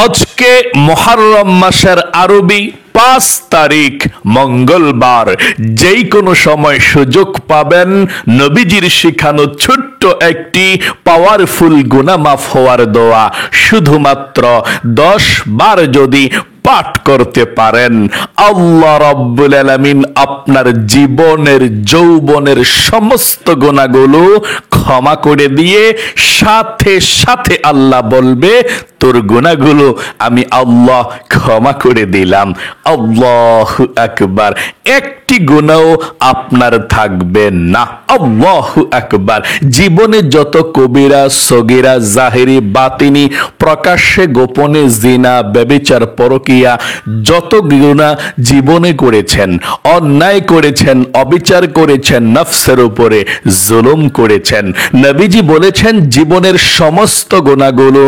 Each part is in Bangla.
আজকে মুহররম মাসের আরবি 5 তারিখ মঙ্গলবার। যেই কোনো সময় সুযোগ পাবেন নবীজির শিখানো ছোট্ট একটি পাওয়ারফুল গুনাহ মাফ হওয়ার দোয়া শুধুমাত্র 10 বার যদি পাঠ করতে পারেন, আল্লাহ রাব্বুল আলামিন আপনার জীবনের যৌবনের সমস্ত গুনাহগুলো ক্ষমা করে দিয়ে সাথে সাথে আল্লাহ বলবে, তোর গুনাহগুলো আমি আল্লাহ ক্ষমা করে দিলাম। আল্লাহু আকবার। একটি গুনাহও আপনার থাকবে না। আল্লাহু আকবার। জীবনে যত কবিরা সগীরা জাহেরি বাতিনি প্রকাশ্যে গোপনে জিনা ব্যভিচার পরকিয়া যত গুনাহ জীবনে করেছেন, অন্যায় করেছেন, অবিচার করেছেন, নফসের উপরে জুলুম করেছেন, নবীজি বলেছেন জীবনের সমস্ত গুনাহগুলো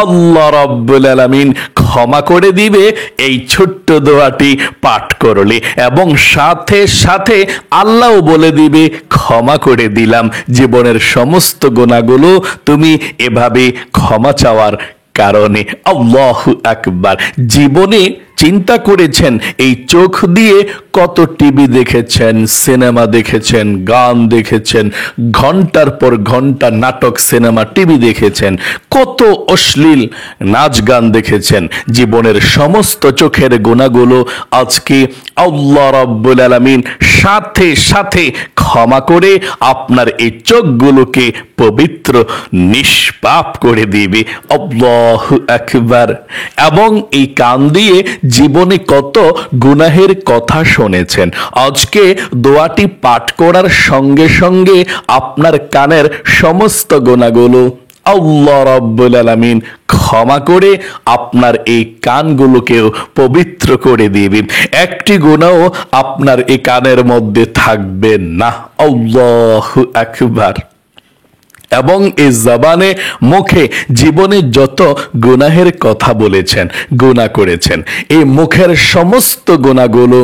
আল্লাহ রাব্বুল আলামিন ক্ষমা করে দিবে এই ছোট্ট দোয়াটি পাঠ করলে, এবং সাথে সাথে আল্লাহও বলে দিবে ক্ষমা করে দিলাম জীবনের সমস্ত গুনাহগুলো তুমি এভাবে ক্ষমা চাওয়ার কারণে। আল্লাহু আকবার। জীবনে চিন্তা করেছেন এই চোখ দিয়ে কত টিভি দেখেছেন, সিনেমা দেখেছেন, গান দেখেছেন, ঘন্টার পর ঘন্টা নাটক সিনেমা টিভি দেখেছেন, কত অশ্লীল নাচ গান দেখেছেন। জীবনের সমস্ত চোখের গুনাহগুলো আজকে আল্লাহ রাব্বুল আলামিন সাথে সাথে ক্ষমা করে আপনার এই চোখগুলোকে পবিত্র নিষ্পাপ করে দিবে। আল্লাহু আকবার। এবং এই কান দিয়ে জীবনে কত গুনাহের কথা শুনেছেন, আজকে দোয়াটি পাঠ করার সঙ্গে সঙ্গে আপনার কানের সমস্ত গুনাহগুলো আল্লাহ রাব্বুল আলামিন ক্ষমা করে আপনার এই কানগুলোকেও পবিত্র করে দিবে। একটি গুনাহও আপনার এই কানের মধ্যে থাকবে না। আল্লাহু আকবার। এবং এই জবানে মুখে জীবনে যত গুনাহের কথা বলেছেন, গুনাহ করেছেন, এই মুখের সমস্ত গুনাহগুলো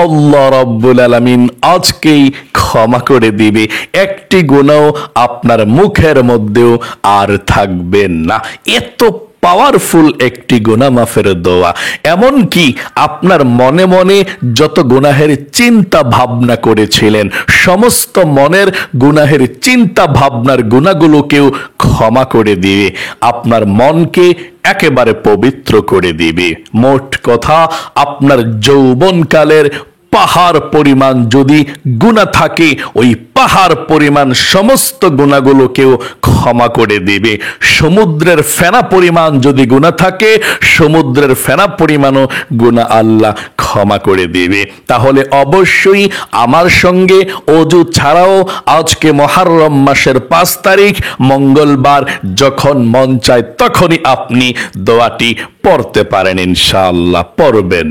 আল্লাহ রাব্বুল আলামিন আজকেই ক্ষমা করে দিবে। একটি গুনাহ আপনার মুখের মধ্যেও আর থাকবে না। এত পাওয়ারফুল একটি গুনাহ মাফের দোয়া। এমন কি আপনার মনে মনে যত গুনাহের চিন্তা ভাবনা করেছিলেন, সমস্ত মনের গুনাহের চিন্তা ভাবনার গুনাহগুলোকেও ক্ষমা করে দিবে, আপনার মনকে একেবারে পবিত্র করে দিবে। মোট কথা, আপনার যৌবনকালের পাহাড় পরিমাণ যদি গুনাহ থাকে, ওই পাহাড় পরিমাণ সমস্ত গুনাহগুলোকেও ক্ষমা করে দিবে। সমুদ্রের ফেনা পরিমাণ যদি গুনাহ থাকে, সমুদ্রের ফেনা পরিমাণও গুনাহ আল্লাহ ক্ষমা করে দিবে। তাহলে অবশ্যই আমার সঙ্গে ওযু ছাড়াও আজকে মুহররম মাসের 5 তারিখ মঙ্গলবার যখন মন চায় তখনই আপনি দোয়াটি পড়তে পারেন, ইনশাআল্লাহ পড়বেন।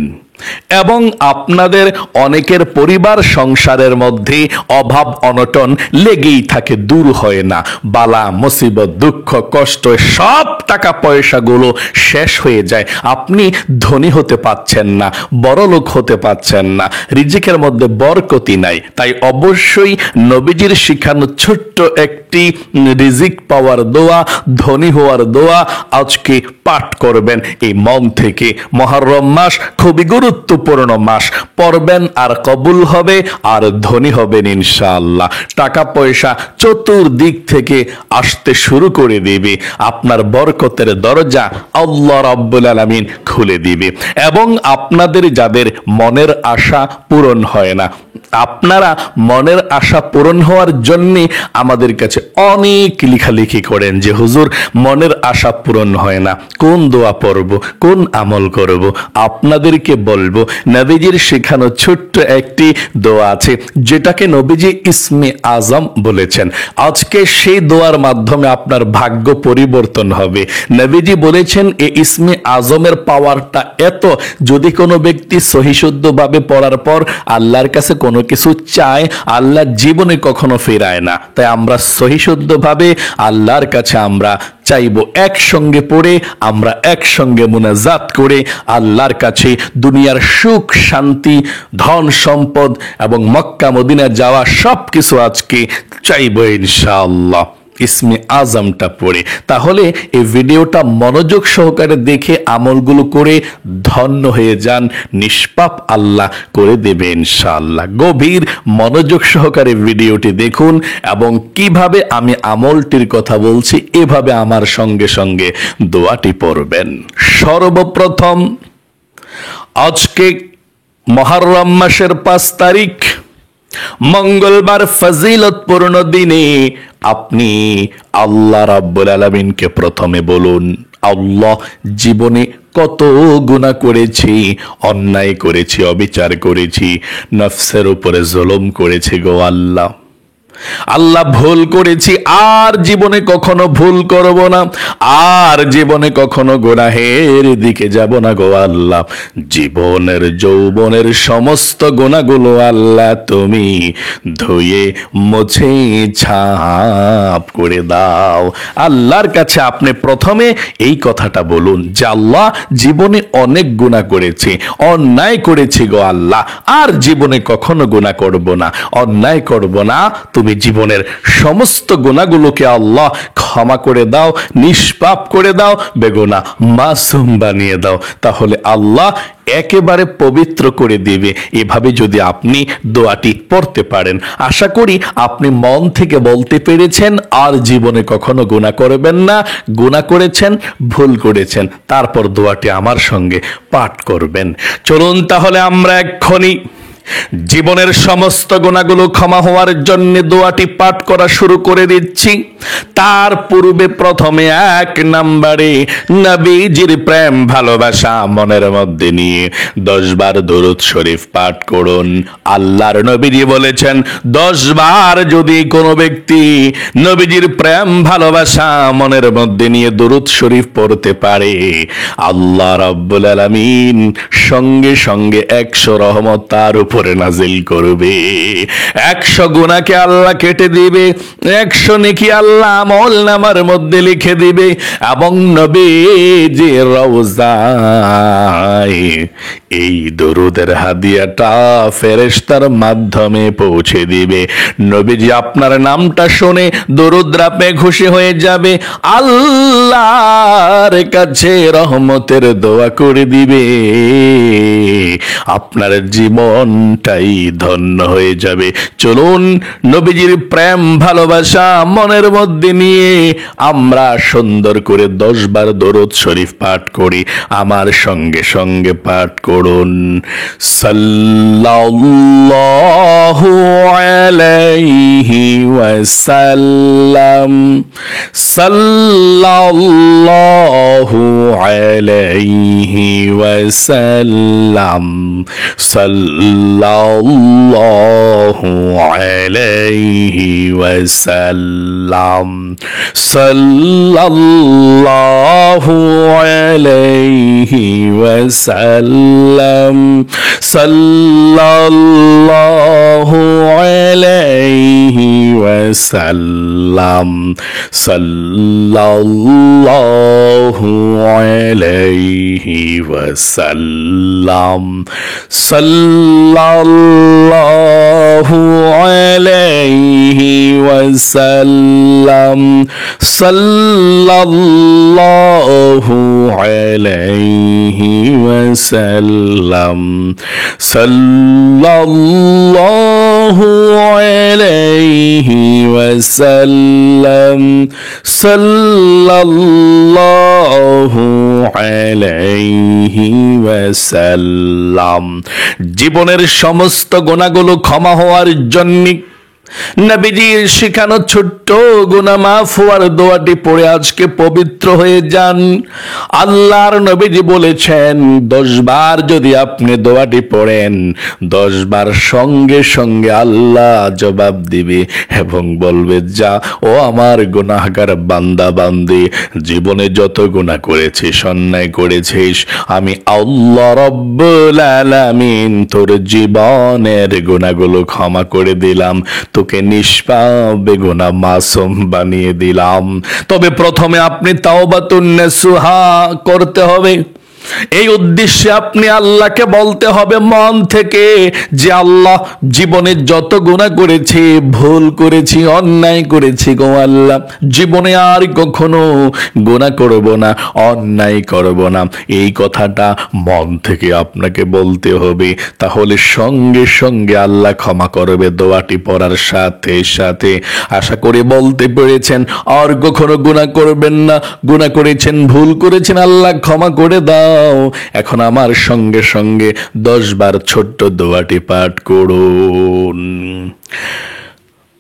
এবং আপনাদের অনেকের পরিবার সংসারের মধ্যে অভাব অনটন লেগেই থাকে, দূর হয় না। বালা মুসিবত দুঃখ কষ্ট সব টাকা পয়সাগুলো শেষ হয়ে যায়, আপনি ধনী হতে পাচ্ছেন না, বড়লোক হতে পাচ্ছেন না, রিজিকের মধ্যে বরকতি নাই। তাই অবশ্যই নবীজির শিখানো ছোট্ট একটি রিজিক পাওয়ার দোয়া, ধনী হওয়ার দোয়া আজকে পাঠ করবেন এই মন থেকে। মুহররম মাস খুবই গুরুত্বপূর্ণ মাস, পড়বেন আর কবুল হবে আর ধনী হবেন ইনশাআল্লাহ। টাকা পয়সা চতুর্দিক থেকে আসতে শুরু করে দিবে, আপনার বরকতের দরজা আল্লাহ রাব্বুল আলামিন খুলে দিবে। এবং আপনাদের যাদের মনের আশা পূরণ হয় না, আপনারা মনের আশা পূরণ হওয়ার জন্য আমাদের কাছে অনেক লেখালেখি করেন যে হুজুর মনের আশা পূরণ হয় না, কোন দোয়া পড়ব, কোন আমল করব। আপনাদেরকে বলবো নবীজির শেখানো ছোট্ট একটি দোয়া আছে যেটাকে নবীজি ইসমে আজম বলেছেন। আজকে সেই দোয়ার মাধ্যমে আপনার ভাগ্য পরিবর্তন হবে। নবীজি বলেছেন এই ইসমে আজমের পাওয়ারটা এত, যদি কোনো ব্যক্তি সহিশুদ্ধভাবে পড়ার পর আল্লাহর কাছে কোনো কিছু চায়, আল্লাহ জীবনে কখনো ফেরায় না। তাই আমরা সহিশুদ্ধভাবে আল্লাহর কাছে আমরা চাইবো, একসঙ্গে পড়ে আমরা একসঙ্গে মুনাজাত করে আল্লাহর কাছে দুনিয়ার সুখ শান্তি ধন সম্পদ এবং মক্কা মদিনা যাওয়া সবকিছু আজকে চাইবো ইনশাআল্লাহ। ইসমে আজমটা পড়ে। তাহলে এই ভিডিওটা মনোযোগ সহকারে দেখে আমলগুলো করে ধন্য হয়ে যান, নিষ্পাপ আল্লাহ করে দেবে ইনশাআল্লাহ। গভীর মনোযোগ সহকারে ভিডিওটি দেখুন এবং কিভাবে আমি আমলটির কথা বলছি এভাবে আমার সঙ্গে সঙ্গে দোয়াটি পড়বেন। সর্বপ্রথম আজকে মুহররম মাসের 5 তারিখ মঙ্গলবার ফজিলতপূর্ণ দিনে আপনি আল্লাহ রাব্বুল আলামিনকে প্রথমে বলুন, আল্লাহ জীবনে কত গুনাহ করেছি, অন্যায় করেছি, অবিচার করেছি, নফসের উপরে জুলুম করেছি গো আল্লাহ। আল্লাহ ভুল করেছি, আর জীবনে কখনো ভুল করব না, আর জীবনে কখনো গুনাহের দিকে যাব না গো আল্লাহ। জীবনের যৌবনের সমস্ত গুনাহগুলো আল্লাহ তুমি ধুয়ে মুছে ছাপ করে দাও। আল্লাহর কাছে আপনি প্রথমে এই কথাটা বলুন যে আল্লাহ জীবনে অনেক গুনাহ করেছি, অন্যায় করেছি গো আল্লাহ, আর জীবনে কখনো গুনাহ করব না, অন্যায় করব না। তুমি জীবনের সমস্ত গুনাহগুলোকে আল্লাহ ক্ষমা করে দাও, নিষ্পাপ করে দাও, বেগুনাহ মাসুম বানিয়ে দাও। তাহলে আল্লাহ একেবারে পবিত্র করে দিবে। এভাবে যদি আপনি দোয়াটি পড়তে পারেন, আশা করি আপনি মন থেকে বলতে পেরেছেন আর জীবনে কখনো গুনাহ করবেন না। গুনাহ করেছেন, ভুল করেছেন, তারপর দোয়াটি আমার সঙ্গে পাঠ করবেন। চলুন তাহলে আমরা এক্ষুনি জীবনের সমস্ত গুনাহগুলো ক্ষমা হওয়ার জন্য দোয়াটি পাঠ করা শুরু করে দিচ্ছি। তার পূর্বে প্রথমে 1 নম্বরে নবীজির প্রেম ভালোবাসা মনের মধ্যে নিয়ে 10 বার দরুদ শরীফ পাঠ করুন। আল্লাহর নবীজি বলেছেন 10 বার যদি কোনো ব্যক্তি নবীজির প্রেম ভালোবাসা মনের মধ্যে নিয়ে দরুদ শরীফ পড়তে পারে, আল্লাহ রাব্বুল আলামিন সঙ্গে সঙ্গে 100 রহমত তার উপরে নাজিল করবে। 100 গুনাহকে আল্লাহ কেটে দিবে, 100 নেকি আল্লাহ আমলনামার মধ্যে লিখে দিবে এবং নবীজির রওজায় এই দরুদের হাদিয়াটা ফেরেশতার মাধ্যমে পৌঁছে দিবে। নবীজি আপনার নামটা শুনে দরুদ রাপে খুশি হয়ে যাবে, আল্লাহর কাছে রহমতের দোয়া করে দিবে, আপনার জীবনটাই ধন্য হয়ে যাবে। চলুন নবীজির প্রেম ভালোবাসা মনের মধ্যে নিয়ে আমরা সুন্দর করে 10 বার দরুদ শরীফ পাঠ করি। আমার সঙ্গে সঙ্গে পাঠ করুন, সাল্লাল্লাহু আলাইহি ওয়াসাল্লাম, সাল্লাল্লাহু আলাইহি ওয়াসাল্লাম, সাল্লাল্লাহু আলাইহি ওয়াসাল্লাম, সাল্লাল্লাহু আলাইহি ওয়াসাল্লাম, সাল্লাল্লাহু আলাইহি ওয়াসাল্লাম, সাল্লাল্লাহু আলাইহি ওয়াসাল্লাম, সাল্লাল্লাহু আলাইহি ওয়াসাল্লাম, সাল্লাল্লাহু আলাইহি ওয়াসাল্লাম, সাল্লাল্লাহু আলাইহি ওয়াসাল্লাম, সাল্লাল্লাহু আলাইহি ওয়াসাল্লাম। জীবনের সমস্ত গুনাহগুলো ক্ষমা হওয়ার জন্য নবীজির শেখানো ছোট্ট গুনাহ মাফ হওয়ার দোয়াটি পড়ে আজকে পবিত্র হয়ে যান। আল্লাহর নবীজি বলেছেন 10 বার যদি আপনি দোয়াটি পড়েন, 10 বার সঙ্গে সঙ্গে আল্লাহ জবাব দিবে এবং বলবে, যা ও আমার গুনাহগার বান্দা বান্দি, জীবনে যত গুনাহ করেছিস, অন্যায় করেছিস, আমি আল্লাহ রাব্বুল আলামিন তোর জীবনের গুনাহগুলো ক্ষমা করে দিলাম, তোকে নিষ্পাপ বেগুনাহ মাসুম বানিয়ে দিলাম। তবে প্রথমে আপনি তাওবাতুন নাসুহা করতে হবে। এই উদ্দেশ্যে আপনি আল্লাহকে বলতে হবে মন থেকে যে আল্লাহ, জীবনে যত গুনাহ করেছি, ভুল করেছি, অন্যায় করেছি গো আল্লাহ, জীবনে আর কখনো গুনাহ করব না, অন্যায় করব না। এই কথাটা মন থেকে আপনাকে বলতে হবে, তাহলে সঙ্গে সঙ্গে আল্লাহ ক্ষমা করবে দোয়াটি পড়ার সাথে সাথে। আশা করি বলতে পেরেছেন। আর কখনো গুনাহ করবেন না, গুনাহ করেছেন, ভুল করেছেন, আল্লাহ ক্ষমা করে দাও। এখন আমার সঙ্গে সঙ্গে 10 বার ছোট্ট দোয়াটি পাঠ করুন।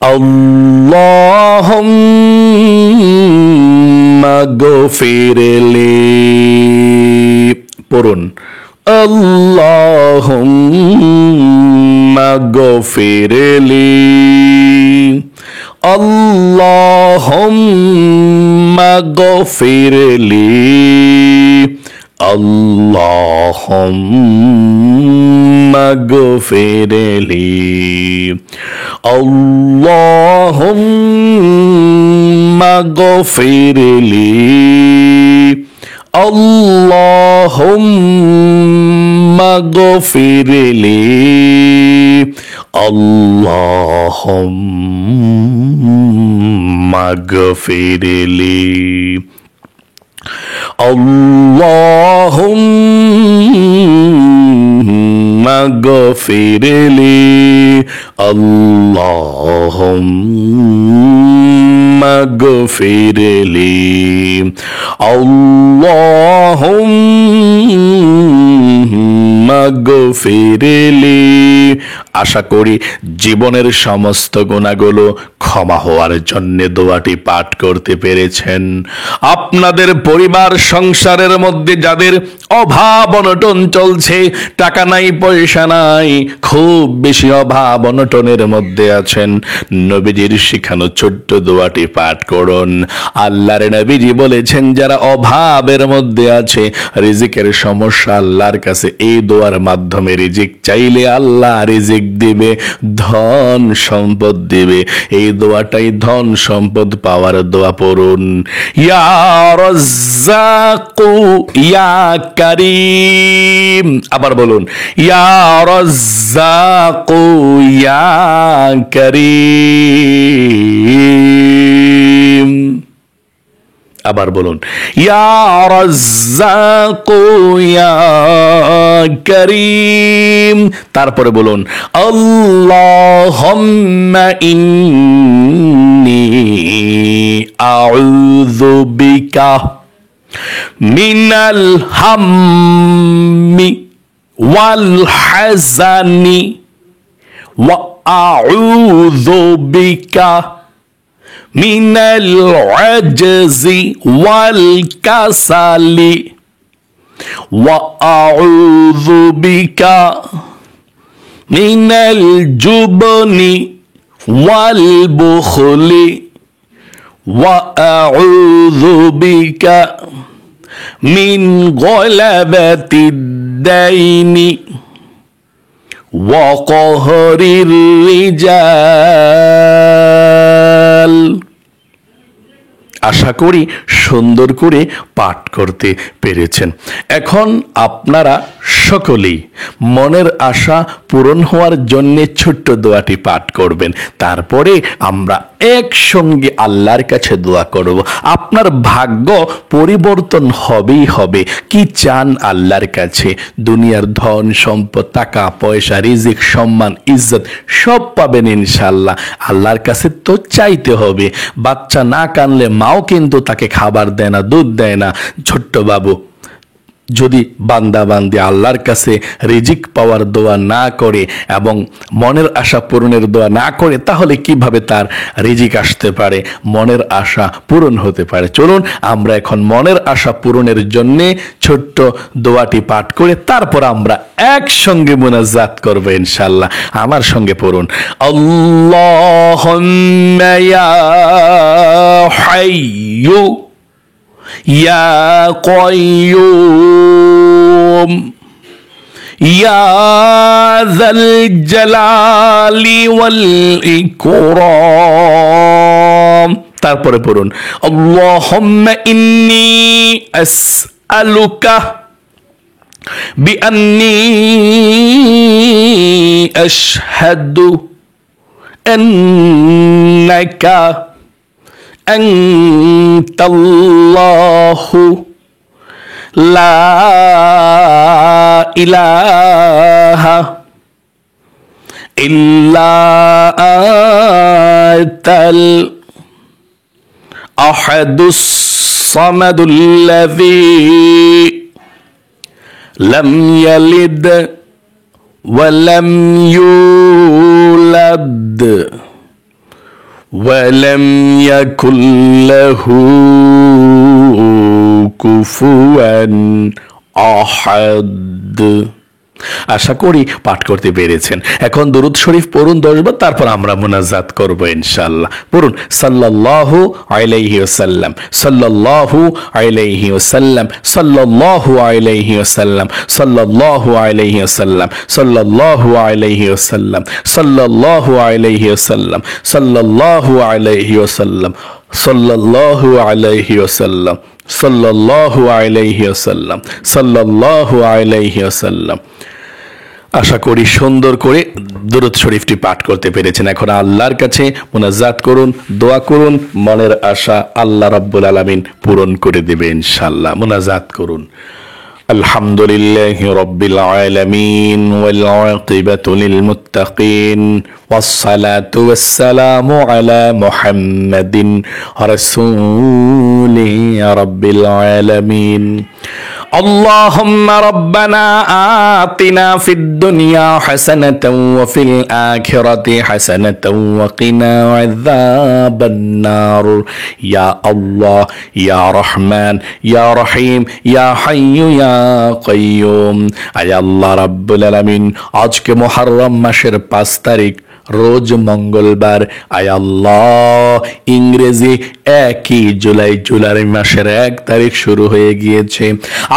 আল্লাহুম্মা গফিরলি, পড়ুন আল্লাহুম্মা গফিরলি, আল্লাহুম্মা গফিরলি, আল্লাহুম্মা গফিরলি, আল্লাহুম্মা গফিরলি, আল্লাহুম্মা গফিরলি, আল্লাহুম্মা গফিরলি, আল্লাহুম্মা গফিরলি, আল্লাহুম্মা গফিরলি, আল্লাহুম্মা গফিরলি। আশা করি জীবনের সমস্ত গুনাহগুলো ক্ষমা হওয়ার জন্য দোয়াটি পাঠ করতে পেরেছেন। আপনাদের পরিবার সংসারের মধ্যে যাদের অভাব অনটন চলছে, টাকা নাই, পয়সা নাই, খুব বেশি অভাব অনটনের মধ্যে আছেন, নবীজির শিখানো ছোট্ট দোয়াটি পাঠ করুন। আল্লাহর নবীজি বলেছেন যারা অভাবের মধ্যে আছে, রিজিকের সমস্যা, আল্লাহর কাছে এই দোয়ার মাধ্যমে রিজিক চাইলে আল্লাহ রিজিক দিবে, ধন সম্পদ দিবে। এই দোয়াটাই ধন সম্পদ পাওয়ার দোয়া। পড়ুন ইয়া রাজ্জাকু ইয়া কারীম। আবার বলুন ইয়া রাজ্জাকু ইয়া কারীম। আবার বলুন ইয়া রাজ্জাকু ইয়া কারীম। তারপরে বলুন আল্লাহুম্মা ইন্নী আউযু বিকা মিনাল হাম্মি ওয়াল হাযানি ওয়া আউযু বিকা মিনাল আজজি ওয়াল কাসালি ওয়া আউযু বিকা মিনাল জুবনি ওয়াল বুখলি ওয়া আউযু বিকা মিন গলাবাতিদ দাইনি ওয়া কহরির রিজাল। আশা করি সুন্দর করে পাঠ করতে পেরেছেন। এখন আপনারা সকলেই মনের আশা পূরণ হওয়ার জন্য ছোট্ট দোয়াটি পাঠ করবেন। তারপরে আমরা একসঙ্গে আল্লাহর কাছে দোয়া করব। আপনার ভাগ্য পরিবর্তন হবেই হবে। কি চান আল্লাহর কাছে? দুনিয়ার ধন সম্পদ, টাকা পয়সা, রিজিক, সম্মান, ইজ্জত সব পাবেন ইনশাআল্লাহ। আল্লাহর কাছে তো চাইতে হবে। বাচ্চা না কানলে মাও কিন্তু তাকে খাবার দেয় না, দুধ দেয় না। ছোট্ট বাবু যদি বান্দা বান্দি আল্লাহর কাছে রিজিক পাওয়ার দোয়া না করে এবং মনের আশা পূরণের দোয়া না করে, তাহলে কিভাবে তার রিজিক আসতে পারে, মনের আশা পূরণ হতে পারে? চলুন আমরা এখন মনের আশা পূরণের জন্য ছোট্ট দোয়াটি পাঠ করে তারপর আমরা একসঙ্গে মুনাজাত করব ইনশাআল্লাহ। আমার সঙ্গে পড়ুন আল্লাহুম্মা ইয়া হাইয়্যু ইয়া কাইয়্যুম ইয়া যাল জালালি ওয়াল ইকরাম। তারপরে পড়ুন আল্লাহুম্মা ইন্নী আসআলুকা বিআন্নী আশহাদু আন্নাকা আনতাল্লাহু লা ইলাহা ইল্লা আনতাল আহাদুস সামাদুল্লাযী লাম ইয়ালিদ ওয়া লাম ইউলাদ ওয়া লাম ইয়াকুল লাহু কুফুয়ান আহাদ। আশা করি পাঠ করতে পেরেছেন। এখন দরুদ শরীফ পড়ুন 10 বার, তারপর আমরা মুনাজাত করব ইনশাআল্লাহ। পড়ুন সাল্লাল্লাহু আলাইহি ওয়াসাল্লাম, সাল্লাল্লাহু আলাইহি ওয়াসাল্লাম, সাল্লাল্লাহু আলাইহি ওয়াসাল্লাম, সাল্লাল্লাহু আলাইহি ওয়াসাল্লাম, সাল্লাল্লাহু আলাইহি ওয়াসাল্লাম, সাল্লাল্লাহু আলাইহি ওয়াসাল্লাম, সাল্লাল্লাহু আলাইহি ওয়াসাল্লাম, সাল্লাল্লাহু আলাইহি ওয়াসাল্লাম, সাল্লাল্লাহু আলাইহি ওয়াসাল্লাম, সাল্লাল্লাহু আলাইহি ওয়াসাল্লাম। আশা করি সুন্দর করে দরুদ শরীফটি পাঠ করতে পেরেছেন। এখন আল্লাহর কাছে মুনাজাত করুন, দোয়া করুন, মনের আশা আল্লাহ রাব্বুল আলামিন পূরণ করে দেবে ইনশাআল্লাহ। মুনাজাত করুন। আলহামদুলিল্লাহি রাব্বিল আলামিন ওয়াল আকিবাতু লিল মুত্তাকিন ওয়াসসালাতু ওয়াসসালামু আলা মুহাম্মাদিন রাসূলিহি রাব্বিল আলামিন। اللهم ربنا آتنا في الدنيا حسنة وفي الآخرة حسنة وقنا عذاب النار يا الله يا رحمن يا رحيم يا حي يا قيوم আয় আল্লাহ রাব্বুল আলামিন, আজকে মুহররম মাসের 5 তারিখ রোজ মঙ্গলবার। আয় আল্লাহ, ইংরেজি 1 জুলাই মাসের 1 তারিখ শুরু হয়ে গিয়েছে।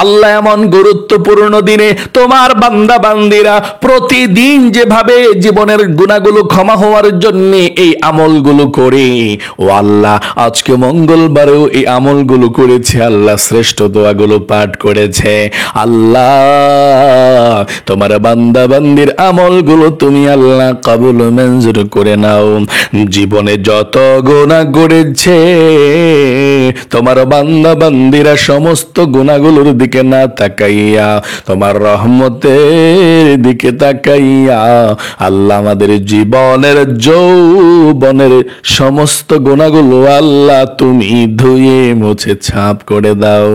আল্লাহ, এমন গুরুত্বপূর্ণ দিনে তোমার বান্দা বান্দিরা প্রতিদিন যেভাবে জীবনের গুনাহগুলো ক্ষমা হওয়ার জন্য এই আমলগুলো করে, ও আল্লাহ আজকে মঙ্গলবারেও এই আমলগুলো করেছে। আল্লাহ শ্রেষ্ঠ দোয়াগুলো পাঠ করেছে। আল্লাহ, তোমার বান্দা বান্দির আমলগুলো তুমি আল্লাহ কবুল মঞ্জুর করে নাও। জীবনে যত গুনাহ করেছে তোমার বান্দা বান্দিরা সমস্ত গুনাহগুলোর দিকে না তাকাইয়া তোমার রহমতের দিকে তাকাইয়া আল্লাহ আমাদের জীবনের যৌবনের সমস্ত গুনাহগুলো আল্লাহ তুমি ধুয়ে মুছে ছাপ করে দাও।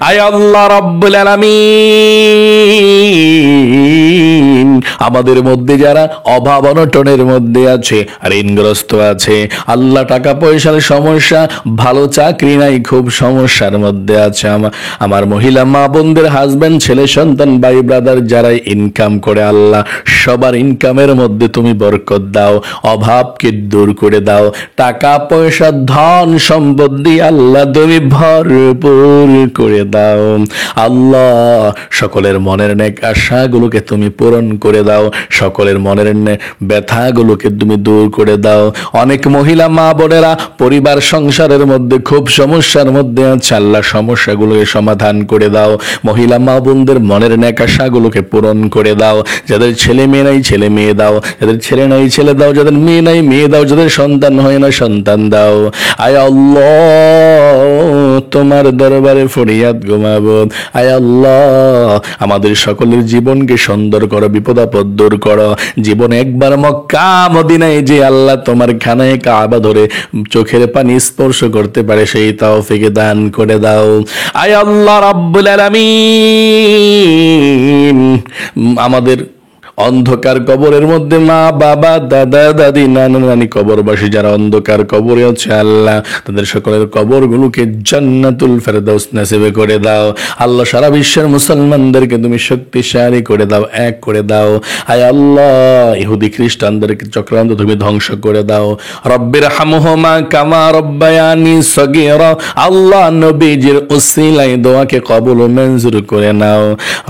আয় আল্লাহ রাব্বুল আলামিন, আমাদের মধ্যে যারা অভাব অনটনের মধ্যে আছে, ঋণগ্রস্ত আছে, আল্লাহ টাকা পয়সার সমস্যা, ভালো চাকরি নাই, খুব সমস্যার মধ্যে আছে, আমার মহিলা মা বোনদের হাজবেন্ড, ছেলে সন্তান, ভাই ব্রাদার যারা ইনকাম করে, আল্লাহ সবার ইনকামের মধ্যে তুমি বরকত দাও, অভাবকে দূর করে দাও, টাকা পয়সা ধন সম্পত্তি আল্লাহ তুমি ভরপুর করে দাও। আল্লাহ সকলের মনের নেক আশাগুলোকে তুমি পূরণ করে দাও, সকলের মনের ব্যথাগুলোকে তুমি দূর করে দাও। অনেক মহিলা মা বোনেরা পরিবার সংসারের মধ্যে খুব সমস্যার মধ্যে আছে, আল্লাহ সমস্যাগুলোকে সমাধান করে দাও। মহিলা মা বোনদের মনের নেক আশাগুলোকে পূরণ করে দাও। যাদের ছেলে মেয়ে নাই ছেলে মেয়ে দাও, যাদের ছেলে নাই ছেলে দাও, যাদের মেয়ে নাই মেয়ে দাও, যাদের সন্তান হয় না সন্তান দাও। আয় আল্লাহ, তোমার দরবারে ফরিয়াদ ঘুমাবো। আয় আল্লাহ, আমাদের সকলের জীবনকে সুন্দর করো, বিপদ আপদ দূর করো। জীবনে একবার মক্কা মদিনায় যে আল্লাহ তোমার খানায় কাবা ধরে চোখের পানি স্পর্শ করতে পারে সেই তৌফিক দান করে দাও। আয় আল্লাহ রাব্বুল আলামিন, আমাদের অন্ধকার কবরের মধ্যে মা বাবা দাদা দাদি নানা নানি কবরবাসী যারা অন্ধকার কবরে আছে, আল্লাহ তাদের সকলের কবরগুলোকে জান্নাতুল ফেরদাউস নসিব করে দাও। আল্লাহ সারা বিশ্বের মুসলমানদেরকে তুমি শক্তিশালী করে দাও, এক করে দাও। আয় আল্লাহ, ইহুদি খ্রিস্টানদেরকে চক্রান্ত তুমি ধ্বংস করে দাও। রব্বির হামহুমা কামা রব্বায়ানি সগীরা, আল্লাহ নবীজির উসিলায় দোয়াকে কবুল ও মঞ্জুর করে নাও।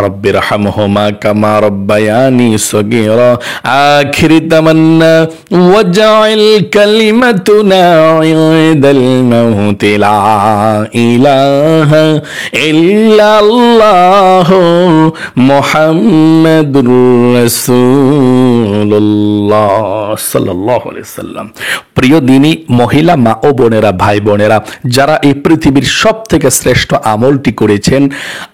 রব্বির হামহুমা কামা রব্বায়ানি صغيرا آخر تمنى وجعل كلمتنا عند الموت لا إله إلا الله মুহাম্মাদুর রাসূলুল্লাহ সাল্লাল্লাহু আলাইহি সাল্লাম। প্রিয় দিনী মহিলা মা ও বোনেরা, ভাই বোনেরা, যারা এই পৃথিবীর সব থেকে শ্রেষ্ঠ আমলটি করেছেন,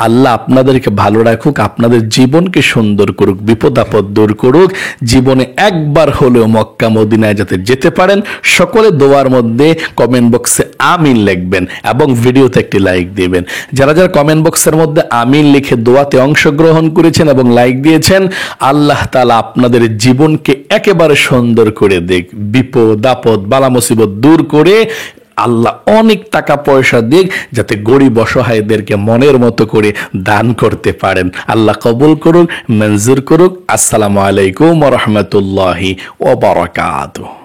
আল্লাহ আপনাদেরকে ভালো রাখুক, আপনাদের জীবনকে সুন্দর করুক, বিপদ আপদ দূর করুক, জীবনে একবার হলেও মক্কা মদিনায় যাতে যেতে পারেন। সকলে দোয়ার মধ্যে কমেন্ট বক্সে আমিন লিখবেন এবং ভিডিওতে একটি লাইক দিবেন। যারা যারা কমেন্ট বক্সের মধ্যে আমিন লিখে দোয়াতে অংশগ্রহণ করেছেন এবং লাইক দিয়েছেন, আল্লাহ তাআলা আপনাদের জীবনকে একেবারে সুন্দর করে দেখ, বিপদ আপদ বালা মুসিবত দূর করে আল্লাহ অনেক টাকা পয়সা দিক, যাতে গরিব অসহায়দেরকে মনের মতো করে দান করতে পারেন। আল্লাহ কবুল করুক, মঞ্জুর করুক। আসসালামু আলাইকুম ওয়া রাহমাতুল্লাহি ওয়া বারাকাতুহু।